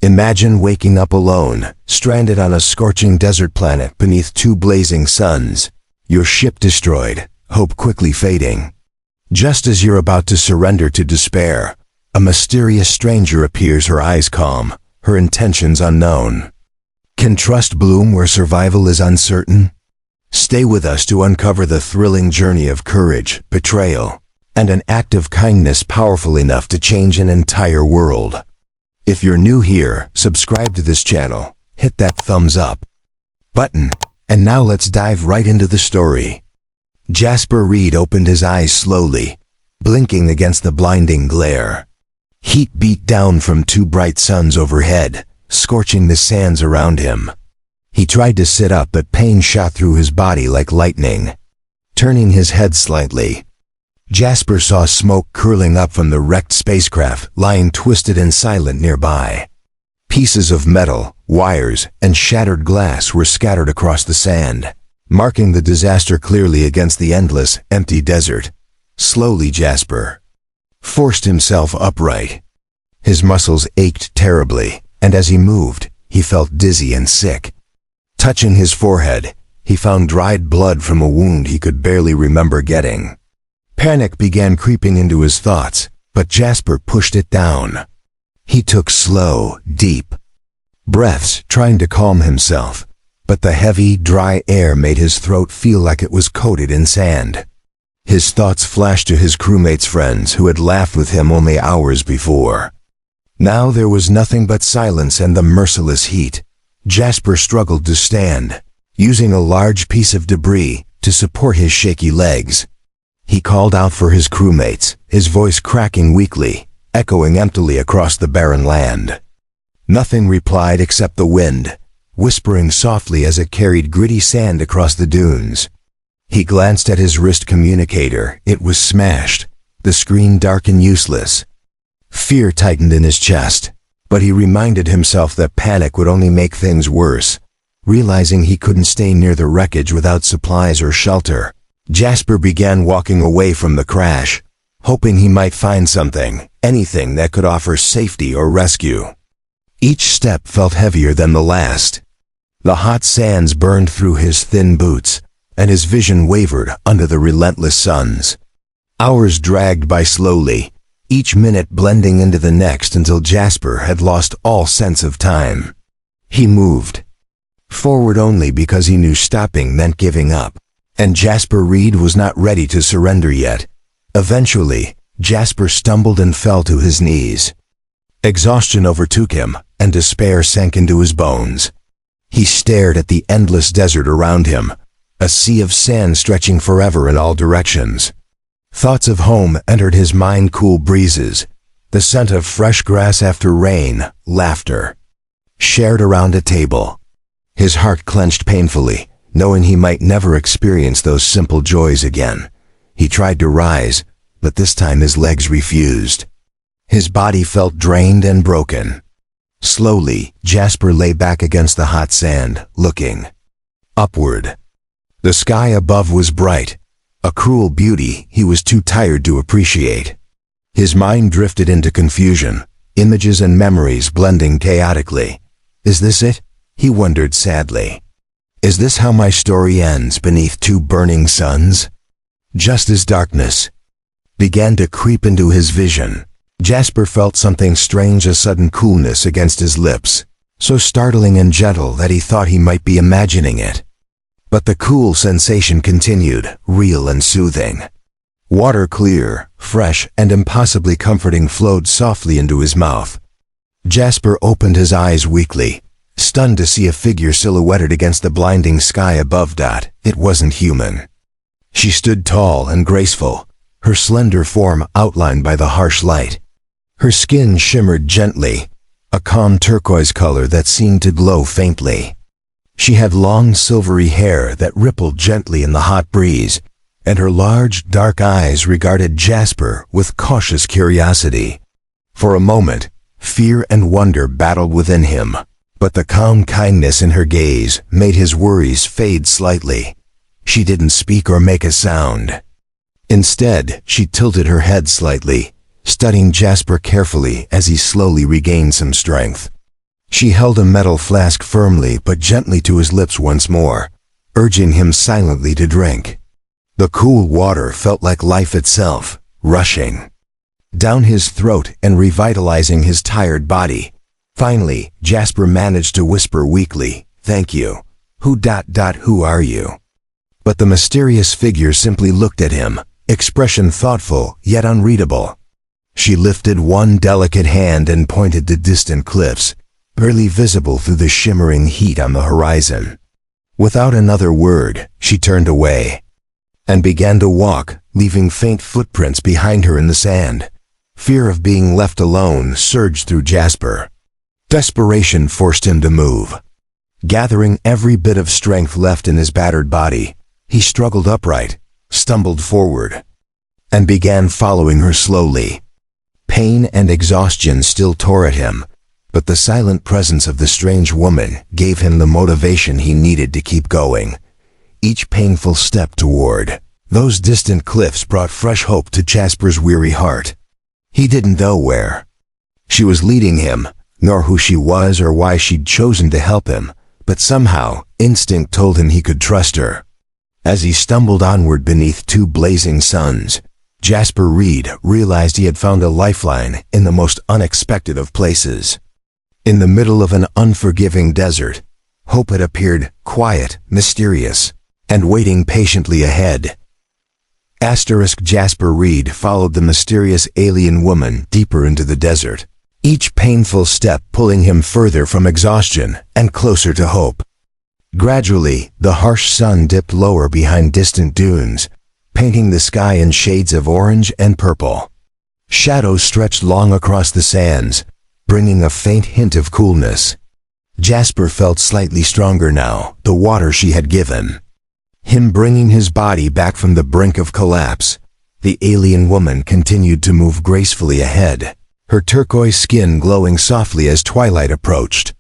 Imagine waking up alone, stranded on a scorching desert planet beneath two blazing suns. Your ship destroyed, hope quickly fading. Just as you're about to surrender to despair, a mysterious stranger appears, her eyes calm, her intentions unknown. Can trust bloom where survival is uncertain? Stay with us to uncover the thrilling journey of courage, betrayal, and an act of kindness powerful enough to change an entire world. If you're new here, subscribe to this channel, hit that thumbs up button, and now let's dive right into the story. Jasper Reed opened his eyes slowly, blinking against the blinding glare. Heat beat down from two bright suns overhead, scorching the sands around him. He tried to sit up, but pain shot through his body like lightning. Turning his head slightly, Jasper saw smoke curling up from the wrecked spacecraft lying twisted and silent nearby. Pieces of metal, wires, and shattered glass were scattered across the sand, marking the disaster clearly against the endless, empty desert. Slowly Jasper forced himself upright. His muscles ached terribly, and as he moved, he felt dizzy and sick. Touching his forehead, he found dried blood from a wound he could barely remember getting. Panic began creeping into his thoughts, but Jasper pushed it down. He took slow, deep breaths, trying to calm himself, but the heavy, dry air made his throat feel like it was coated in sand. His thoughts flashed to his crewmates' friends who had laughed with him only hours before. Now there was nothing but silence and the merciless heat. Jasper struggled to stand, using a large piece of debris to support his shaky legs. He called out for his crewmates, his voice cracking weakly, echoing emptily across the barren land. Nothing replied except the wind, whispering softly as it carried gritty sand across the dunes. He glanced at his wrist communicator. It was smashed, the screen dark and useless. Fear tightened in his chest, but he reminded himself that panic would only make things worse. Realizing he couldn't stay near the wreckage without supplies or shelter, Jasper began walking away from the crash, hoping he might find something, anything that could offer safety or rescue. Each step felt heavier than the last. The hot sands burned through his thin boots, and his vision wavered under the relentless suns. Hours dragged by slowly, each minute blending into the next until Jasper had lost all sense of time. He moved forward only because he knew stopping meant giving up. And Jasper Reed was not ready to surrender yet. Eventually, Jasper stumbled and fell to his knees. Exhaustion overtook him, and despair sank into his bones. He stared at the endless desert around him, a sea of sand stretching forever in all directions. Thoughts of home entered his mind, cool breezes, the scent of fresh grass after rain, laughter shared around a table. His heart clenched painfully, knowing he might never experience those simple joys again. He tried to rise, but this time his legs refused. His body felt drained and broken. Slowly, Jasper lay back against the hot sand, looking upward. The sky above was bright, a cruel beauty he was too tired to appreciate. His mind drifted into confusion, images and memories blending chaotically. Is this it? He wondered sadly. Is this how my story ends, beneath two burning suns? Just as darkness began to creep into his vision, Jasper felt something strange, a sudden coolness against his lips, so startling and gentle that he thought he might be imagining it. But the cool sensation continued, real and soothing. Water, clear, fresh, and impossibly comforting, flowed softly into his mouth. Jasper opened his eyes weakly, stunned to see a figure silhouetted against the blinding sky above. It wasn't human. She stood tall and graceful, her slender form outlined by the harsh light. Her skin shimmered gently, a calm turquoise color that seemed to glow faintly. She had long silvery hair that rippled gently in the hot breeze, and her large, dark eyes regarded Jasper with cautious curiosity. For a moment, fear and wonder battled within him, but the calm kindness in her gaze made his worries fade slightly. She didn't speak or make a sound. Instead, she tilted her head slightly, studying Jasper carefully as he slowly regained some strength. She held a metal flask firmly but gently to his lips once more, urging him silently to drink. The cool water felt like life itself, rushing down his throat and revitalizing his tired body. Finally, Jasper managed to whisper weakly, "Thank you. Who are you?" But the mysterious figure simply looked at him, expression thoughtful yet unreadable. She lifted one delicate hand and pointed to distant cliffs, barely visible through the shimmering heat on the horizon. Without another word, she turned away and began to walk, leaving faint footprints behind her in the sand. Fear of being left alone surged through Jasper. Desperation forced him to move. Gathering every bit of strength left in his battered body, he struggled upright, stumbled forward, and began following her slowly. Pain and exhaustion still tore at him, but the silent presence of the strange woman gave him the motivation he needed to keep going. Each painful step toward those distant cliffs brought fresh hope to Jasper's weary heart. He didn't know where she was leading him, nor who she was or why she'd chosen to help him, but somehow instinct told him he could trust her. As he stumbled onward beneath two blazing suns, Jasper Reed realized he had found a lifeline in the most unexpected of places. In the middle of an unforgiving desert, hope had appeared, quiet, mysterious, and waiting patiently ahead. Jasper Reed followed the mysterious alien woman deeper into the desert, each painful step pulling him further from exhaustion and closer to hope. Gradually, the harsh sun dipped lower behind distant dunes, painting the sky in shades of orange and purple. Shadows stretched long across the sands, bringing a faint hint of coolness. Jasper felt slightly stronger now, the water she had given him bringing his body back from the brink of collapse. The alien woman continued to move gracefully ahead, her turquoise skin glowing softly as twilight approached.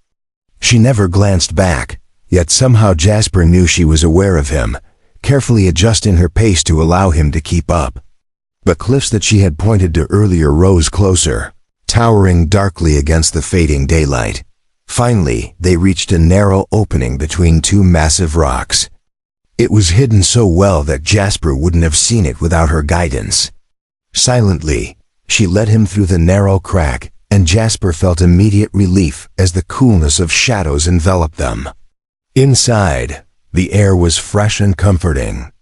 She never glanced back, yet somehow Jasper knew she was aware of him, carefully adjusting her pace to allow him to keep up. The cliffs that she had pointed to earlier rose closer, towering darkly against the fading daylight. Finally, they reached a narrow opening between two massive rocks. It was hidden so well that Jasper wouldn't have seen it without her guidance. Silently, she led him through the narrow crack, and Jasper felt immediate relief as the coolness of shadows enveloped them. Inside, the air was fresh and comforting,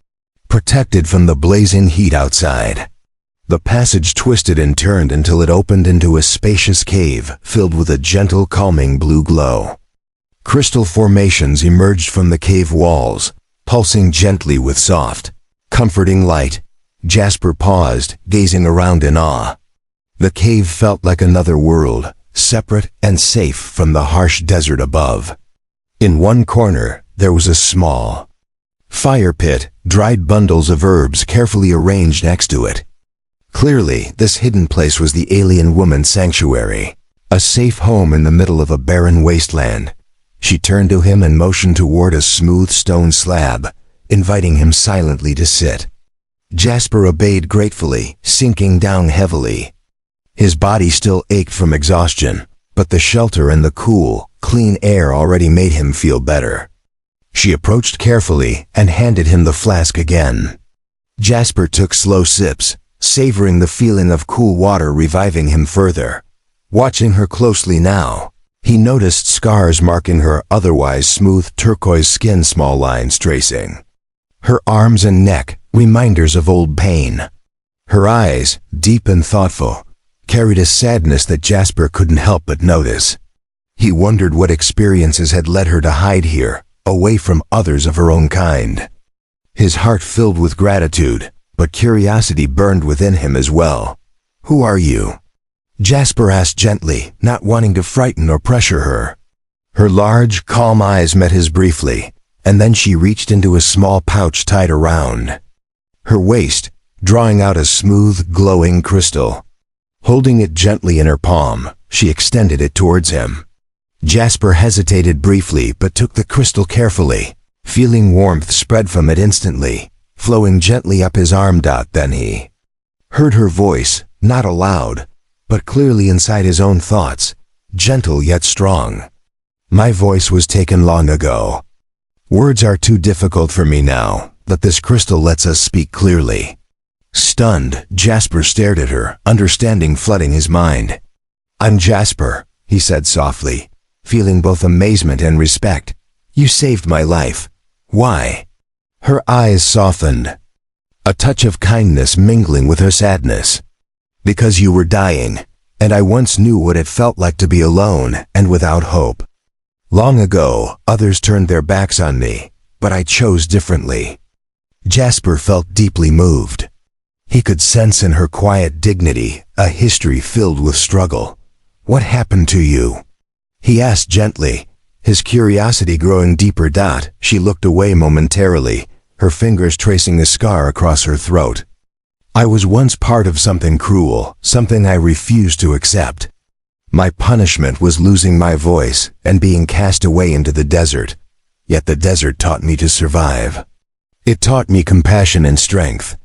protected from the blazing heat outside. The passage twisted and turned until it opened into a spacious cave filled with a gentle, calming blue glow. Crystal formations emerged from the cave walls, pulsing gently with soft, comforting light. Jasper paused, gazing around in awe. The cave felt like another world, separate and safe from the harsh desert above. In one corner, there was a small fire pit, dried bundles of herbs carefully arranged next to it. Clearly, this hidden place was the alien woman's sanctuary, a safe home in the middle of a barren wasteland. She turned to him and motioned toward a smooth stone slab, inviting him silently to sit. Jasper obeyed gratefully, sinking down heavily. His body still ached from exhaustion, but the shelter and the cool, clean air already made him feel better. She approached carefully and handed him the flask again. Jasper took slow sips, savoring the feeling of cool water reviving him further. Watching her closely now, he noticed scars marking her otherwise smooth turquoise skin, small lines tracing her arms and neck, reminders of old pain. Her eyes, deep and thoughtful, carried a sadness that Jasper couldn't help but notice. He wondered what experiences had led her to hide here, away from others of her own kind. His heart filled with gratitude, but curiosity burned within him as well. "Who are you?" Jasper asked gently, not wanting to frighten or pressure her. Her large, calm eyes met his briefly, and then she reached into a small pouch tied around her waist, drawing out a smooth, glowing crystal. Holding it gently in her palm, she extended it towards him. Jasper hesitated briefly but took the crystal carefully, feeling warmth spread from it instantly, flowing gently up his arm. Then he heard her voice, not aloud, but clearly inside his own thoughts, gentle yet strong. My voice was taken long ago. Words are too difficult for me now, but this crystal lets us speak clearly. Stunned, Jasper stared at her, understanding flooding his mind. I'm Jasper, he said softly, feeling both amazement and respect. You saved my life. Why? Her eyes softened, a touch of kindness mingling with her sadness. Because you were dying, and I once knew what it felt like to be alone and without hope. Long ago, others turned their backs on me, but I chose differently. Jasper felt deeply moved. He could sense in her quiet dignity a history filled with struggle. What happened to you? He asked gently, his curiosity growing deeper. She looked away momentarily, her fingers tracing a scar across her throat. I was once part of something cruel, something I refused to accept. My punishment was losing my voice and being cast away into the desert. Yet the desert taught me to survive. It taught me compassion and strength.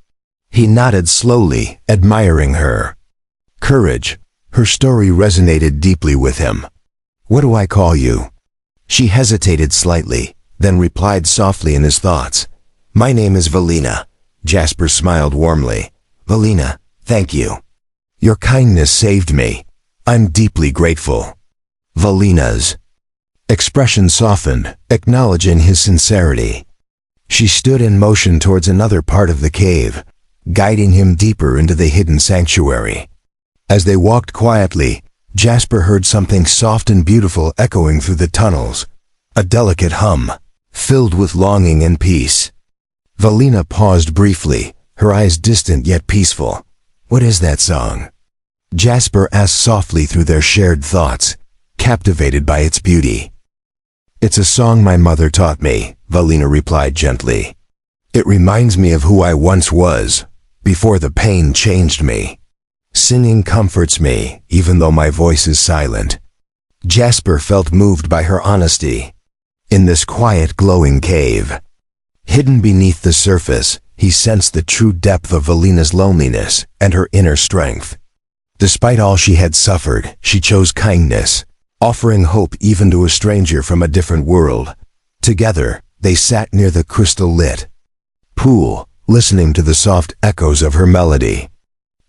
He nodded slowly, admiring her. Courage. Her story resonated deeply with him. What do I call you? She hesitated slightly, then replied softly in his thoughts. My name is Valina. Jasper smiled warmly. Valina, thank you. Your kindness saved me. I'm deeply grateful. Valina's expression softened, acknowledging his sincerity. She stood in motion towards another part of the cave, guiding him deeper into the hidden sanctuary. As they walked quietly, Jasper heard something soft and beautiful echoing through the tunnels, a delicate hum, filled with longing and peace. Valina paused briefly, her eyes distant yet peaceful. What is that song? Jasper asked softly through their shared thoughts, captivated by its beauty. It's a song my mother taught me, Valina replied gently. It reminds me of who I once was, before the pain changed me. Singing comforts me, even though my voice is silent. Jasper felt moved by her honesty. In this quiet, glowing cave, hidden beneath the surface, he sensed the true depth of Valina's loneliness and her inner strength. Despite all she had suffered, she chose kindness, offering hope even to a stranger from a different world. Together, they sat near the crystal-lit pool, listening to the soft echoes of her melody.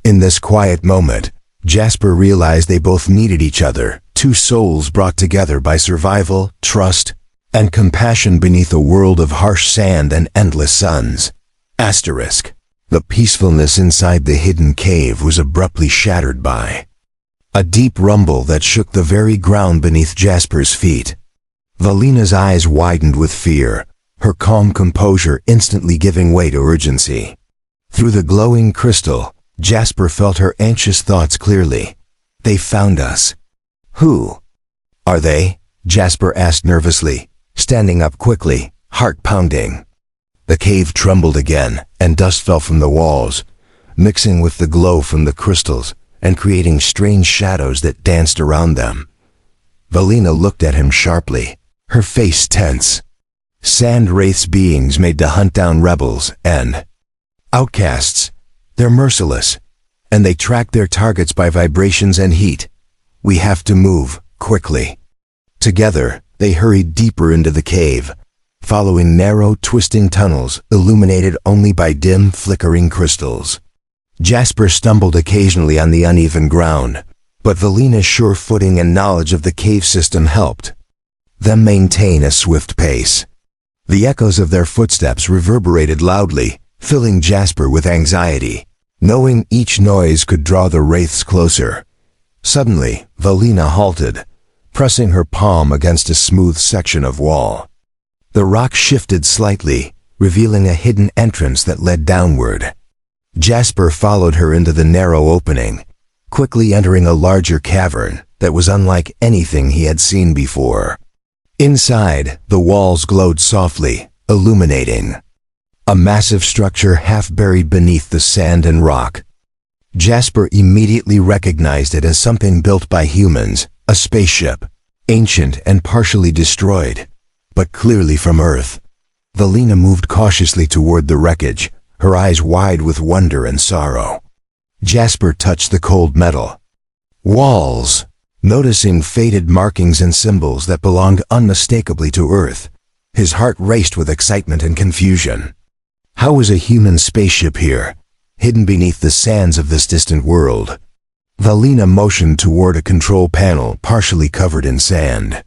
In this quiet moment, Jasper realized they both needed each other, two souls brought together by survival, trust, and compassion beneath a world of harsh sand and endless suns. Asterisk. The peacefulness inside the hidden cave was abruptly shattered by a deep rumble that shook the very ground beneath Jasper's feet. Valina's eyes widened with fear, her calm composure instantly giving way to urgency. Through the glowing crystal, Jasper felt her anxious thoughts clearly. They found us. Who are they? Jasper asked nervously, standing up quickly, heart pounding. The cave trembled again, and dust fell from the walls, mixing with the glow from the crystals and creating strange shadows that danced around them. Valina looked at him sharply, her face tense. Sand wraiths, beings made to hunt down rebels and outcasts. They're merciless, and they track their targets by vibrations and heat. We have to move, quickly. Together, they hurried deeper into the cave, following narrow, twisting tunnels illuminated only by dim, flickering crystals. Jasper stumbled occasionally on the uneven ground, but Valina's sure footing and knowledge of the cave system helped them maintain a swift pace. The echoes of their footsteps reverberated loudly, filling Jasper with anxiety, knowing each noise could draw the wraiths closer. Suddenly, Valina halted, pressing her palm against a smooth section of wall. The rock shifted slightly, revealing a hidden entrance that led downward. Jasper followed her into the narrow opening, quickly entering a larger cavern that was unlike anything he had seen before. Inside, the walls glowed softly, illuminating a massive structure half buried beneath the sand and rock. Jasper immediately recognized it as something built by humans, a spaceship, ancient and partially destroyed, but clearly from Earth. Valina moved cautiously toward the wreckage, her eyes wide with wonder and sorrow. Jasper touched the cold metal. Walls, Noticing faded markings and symbols that belonged unmistakably to Earth, his heart raced with excitement and confusion. How was a human spaceship here, hidden beneath the sands of this distant world? Valina motioned toward a control panel partially covered in sand.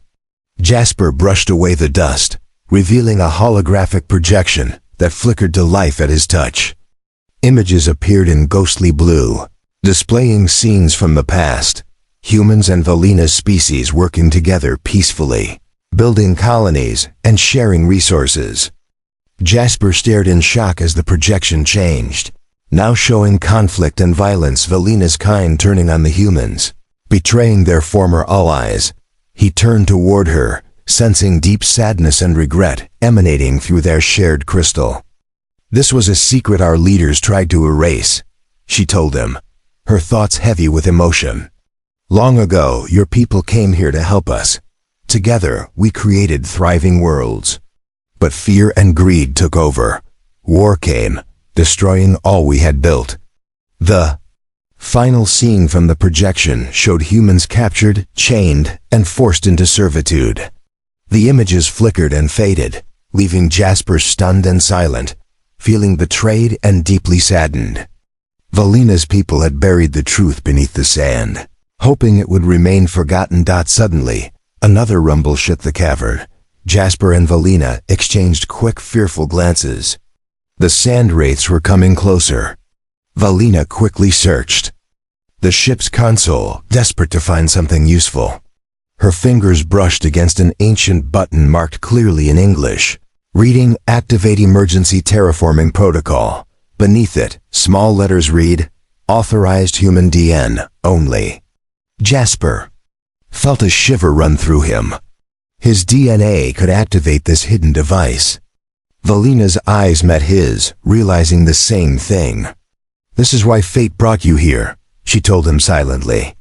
Jasper brushed away the dust, revealing a holographic projection that flickered to life at his touch. Images appeared in ghostly blue, displaying scenes from the past, humans and Valina's species working together peacefully, building colonies and sharing resources. Jasper stared in shock as the projection changed, now showing conflict and violence, Valina's kind turning on the humans, betraying their former allies. He turned toward her, sensing deep sadness and regret emanating through their shared crystal. This was a secret our leaders tried to erase, she told him, her thoughts heavy with emotion. Long ago, your people came here to help us. Together, we created thriving worlds. But fear and greed took over. War came, destroying all we had built. The final scene from the projection showed humans captured, chained, and forced into servitude. The images flickered and faded, leaving Jasper stunned and silent, feeling betrayed and deeply saddened. Valina's people had buried the truth beneath the sand, hoping it would remain forgotten. Suddenly, another rumble shook the cavern. Jasper and Valina exchanged quick, fearful glances. The sand wraiths were coming closer. Valina quickly searched the ship's console, desperate to find something useful. Her fingers brushed against an ancient button marked clearly in English, reading "Activate Emergency Terraforming Protocol." Beneath it, small letters read, "Authorized human DN only." Jasper felt a shiver run through him. His DNA could activate this hidden device. Valina's eyes met his, realizing the same thing. "This is why fate brought you here," she told him silently.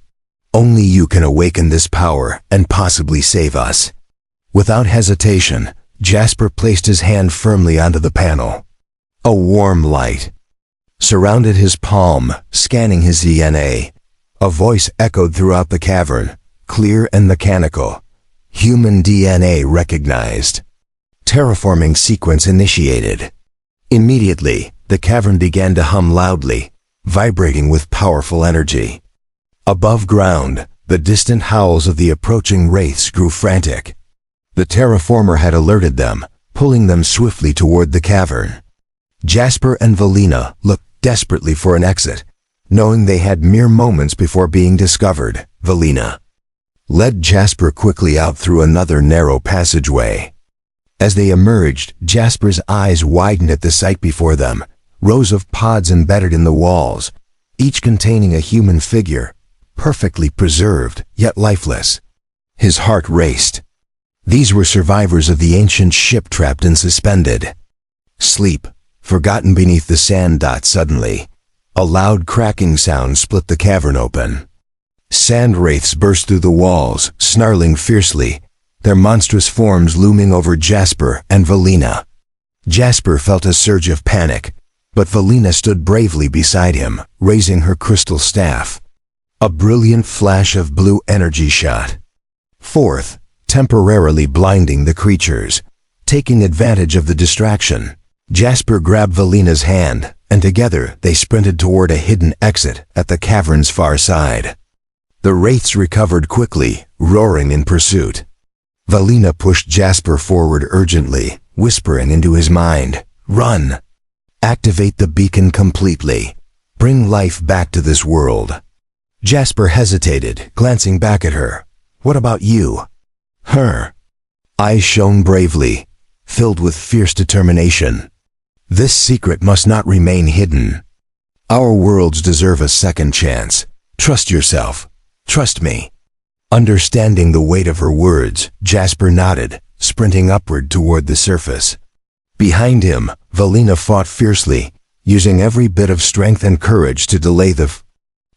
"Only you can awaken this power and possibly save us." Without hesitation, Jasper placed his hand firmly onto the panel. A warm light surrounded his palm, scanning his DNA. A voice echoed throughout the cavern, clear and mechanical. "Human DNA recognized. Terraforming sequence initiated." Immediately, the cavern began to hum loudly, vibrating with powerful energy. Above ground, the distant howls of the approaching wraiths grew frantic. The terraformer had alerted them, pulling them swiftly toward the cavern. Jasper and Valina looked desperately for an exit, knowing they had mere moments before being discovered. Valina led Jasper quickly out through another narrow passageway. As they emerged, Jasper's eyes widened at the sight before them, rows of pods embedded in the walls, each containing a human figure, perfectly preserved, yet lifeless. His heart raced. These were survivors of the ancient ship trapped and suspended. Sleep, forgotten beneath the sand. Suddenly, a loud cracking sound split the cavern open. Sand wraiths burst through the walls, snarling fiercely, their monstrous forms looming over Jasper and Valina. Jasper felt a surge of panic, but Valina stood bravely beside him, raising her crystal staff. A brilliant flash of blue energy shot forth, temporarily blinding the creatures. Taking advantage of the distraction, Jasper grabbed Valina's hand, and together they sprinted toward a hidden exit at the cavern's far side. The wraiths recovered quickly, roaring in pursuit. Valina pushed Jasper forward urgently, whispering into his mind, "Run! Activate the beacon completely. Bring life back to this world." Jasper hesitated, glancing back at her. "What about you?" Her eyes shone bravely, filled with fierce determination. "This secret must not remain hidden. Our worlds deserve a second chance. Trust yourself. Trust me." Understanding the weight of her words, Jasper nodded, sprinting upward toward the surface. Behind him, Valina fought fiercely, using every bit of strength and courage to delay the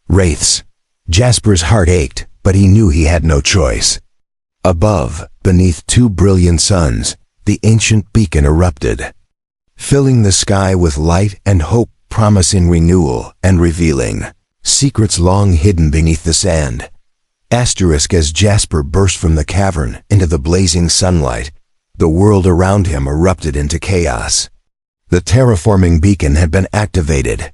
wraiths. Jasper's heart ached, but he knew he had no choice. Above, beneath two brilliant suns, the ancient beacon erupted, filling the sky with light and hope, promising renewal and revealing secrets long hidden beneath the sand. Asterisk as Jasper burst from the cavern into the blazing sunlight, the world around him erupted into chaos. The terraforming beacon had been activated,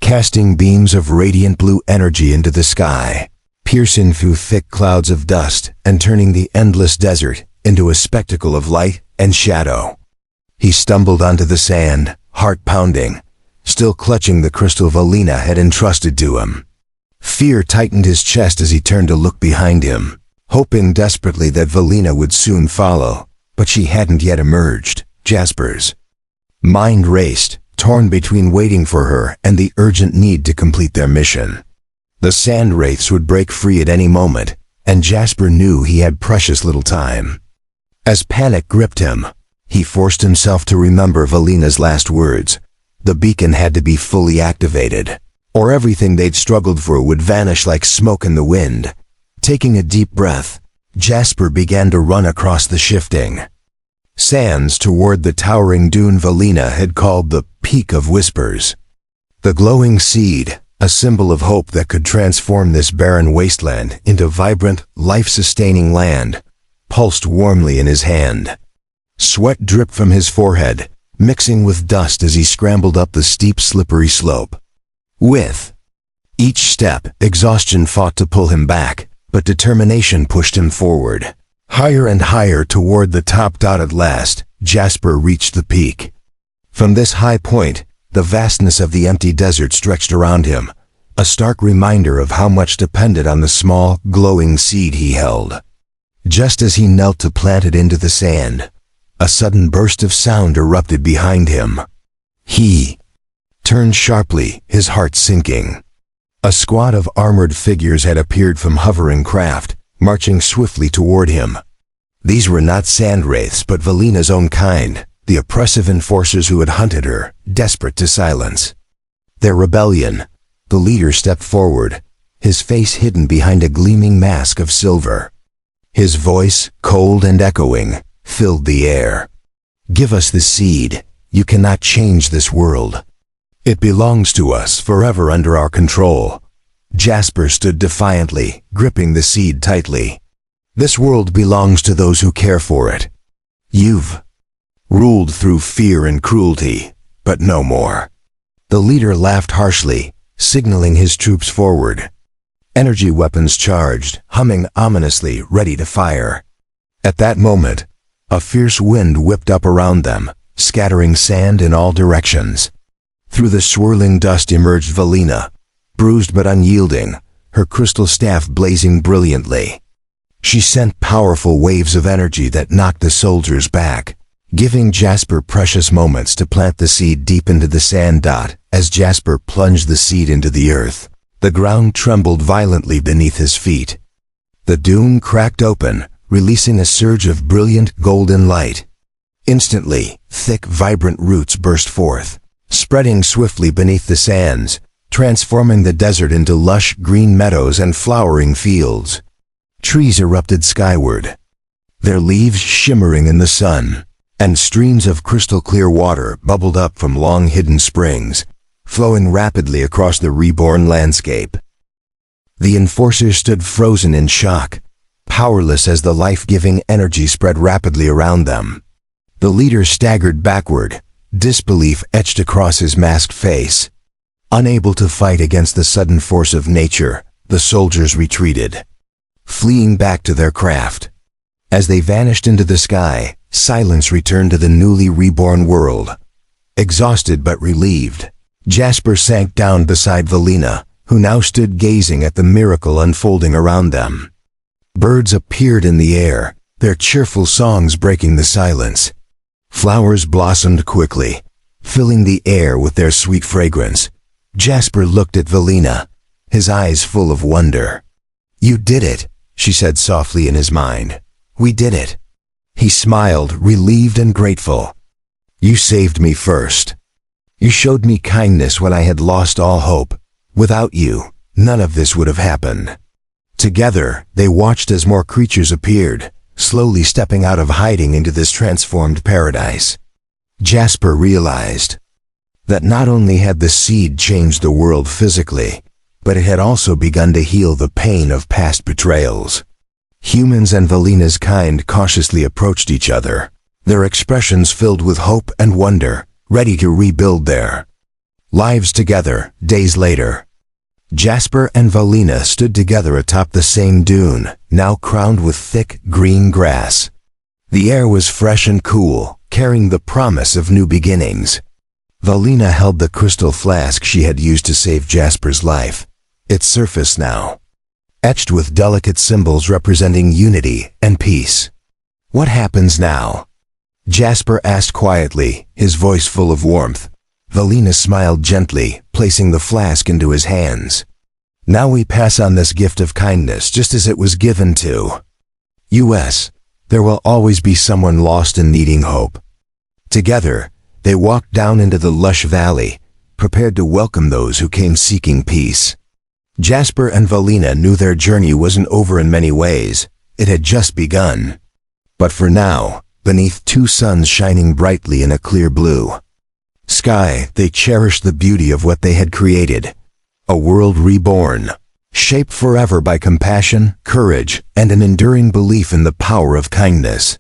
casting beams of radiant blue energy into the sky, piercing through thick clouds of dust and turning the endless desert into a spectacle of light and shadow. He stumbled onto the sand, heart pounding, still clutching the crystal Valina had entrusted to him. Fear tightened his chest as he turned to look behind him, hoping desperately that Valina would soon follow, but she hadn't yet emerged. Jasper's mind raced, torn between waiting for her and the urgent need to complete their mission. The sand wraiths would break free at any moment, and Jasper knew he had precious little time. As panic gripped him, he forced himself to remember Valina's last words. The beacon had to be fully activated, or everything they'd struggled for would vanish like smoke in the wind. Taking a deep breath, Jasper began to run across the shifting sands toward the towering dune Valina had called the Peak of Whispers. The glowing seed, a symbol of hope that could transform this barren wasteland into vibrant, life-sustaining land, pulsed warmly in his hand. Sweat dripped from his forehead, mixing with dust as he scrambled up the steep, slippery slope. With each step, exhaustion fought to pull him back, but determination pushed him forward. Higher and higher toward the top. At last, Jasper reached the peak. From this high point, the vastness of the empty desert stretched around him, a stark reminder of how much depended on the small, glowing seed he held. Just as he knelt to plant it into the sand, a sudden burst of sound erupted behind him. He turned sharply, his heart sinking. A squad of armored figures had appeared from hovering craft, marching swiftly toward him. These were not sand wraiths but Valina's own kind, the oppressive enforcers who had hunted her, desperate to silence their rebellion. The leader stepped forward, his face hidden behind a gleaming mask of silver. His voice, cold and echoing, filled the air. "Give us the seed. You cannot change this world. It belongs to us, forever under our control." Jasper stood defiantly, gripping the seed tightly. "This world belongs to those who care for it. You've ruled through fear and cruelty, but no more." The leader laughed harshly, signaling his troops forward. Energy weapons charged, humming ominously, ready to fire. At that moment, a fierce wind whipped up around them, scattering sand in all directions. Through the swirling dust emerged Valina, bruised but unyielding, her crystal staff blazing brilliantly. She sent powerful waves of energy that knocked the soldiers back, giving Jasper precious moments to plant the seed deep into the sand. As Jasper plunged the seed into the earth, the ground trembled violently beneath his feet. The dune cracked open, releasing a surge of brilliant golden light. Instantly, thick, vibrant roots burst forth, spreading swiftly beneath the sands, transforming the desert into lush green meadows and flowering fields. Trees erupted skyward, their leaves shimmering in the sun, and streams of crystal-clear water bubbled up from long-hidden springs, flowing rapidly across the reborn landscape. The enforcers stood frozen in shock, powerless as the life-giving energy spread rapidly around them. The leader staggered backward, disbelief etched across his masked face. Unable to fight against the sudden force of nature, the soldiers retreated, fleeing back to their craft. As they vanished into the sky, silence returned to the newly reborn world. Exhausted but relieved, Jasper sank down beside Valina, who now stood gazing at the miracle unfolding around them. Birds appeared in the air, their cheerful songs breaking the silence. Flowers blossomed quickly, filling the air with their sweet fragrance. Jasper looked at Valina, his eyes full of wonder. "You did it," she said softly in his mind. "We did it." He smiled, relieved and grateful. "You saved me first. You showed me kindness when I had lost all hope. Without you, none of this would have happened." Together, they watched as more creatures appeared, slowly stepping out of hiding into this transformed paradise. Jasper realized that not only had the seed changed the world physically, but it had also begun to heal the pain of past betrayals. Humans and Valina's kind cautiously approached each other, their expressions filled with hope and wonder, ready to rebuild their lives together. Days later, Jasper and Valina stood together atop the same dune, now crowned with thick green grass. The air was fresh and cool, carrying the promise of new beginnings. Valina held the crystal flask she had used to save Jasper's life, its surface now etched with delicate symbols representing unity and peace. "What happens now?" Jasper asked quietly, his voice full of warmth. Valina smiled gently, placing the flask into his hands. "Now we pass on this gift of kindness just as it was given to us. There will always be someone lost and needing hope." Together, they walked down into the lush valley, prepared to welcome those who came seeking peace. Jasper and Valina knew their journey wasn't over in many ways. It had just begun. But for now, beneath two suns shining brightly in a clear blue sky, they cherished the beauty of what they had created. A world reborn, shaped forever by compassion, courage, and an enduring belief in the power of kindness.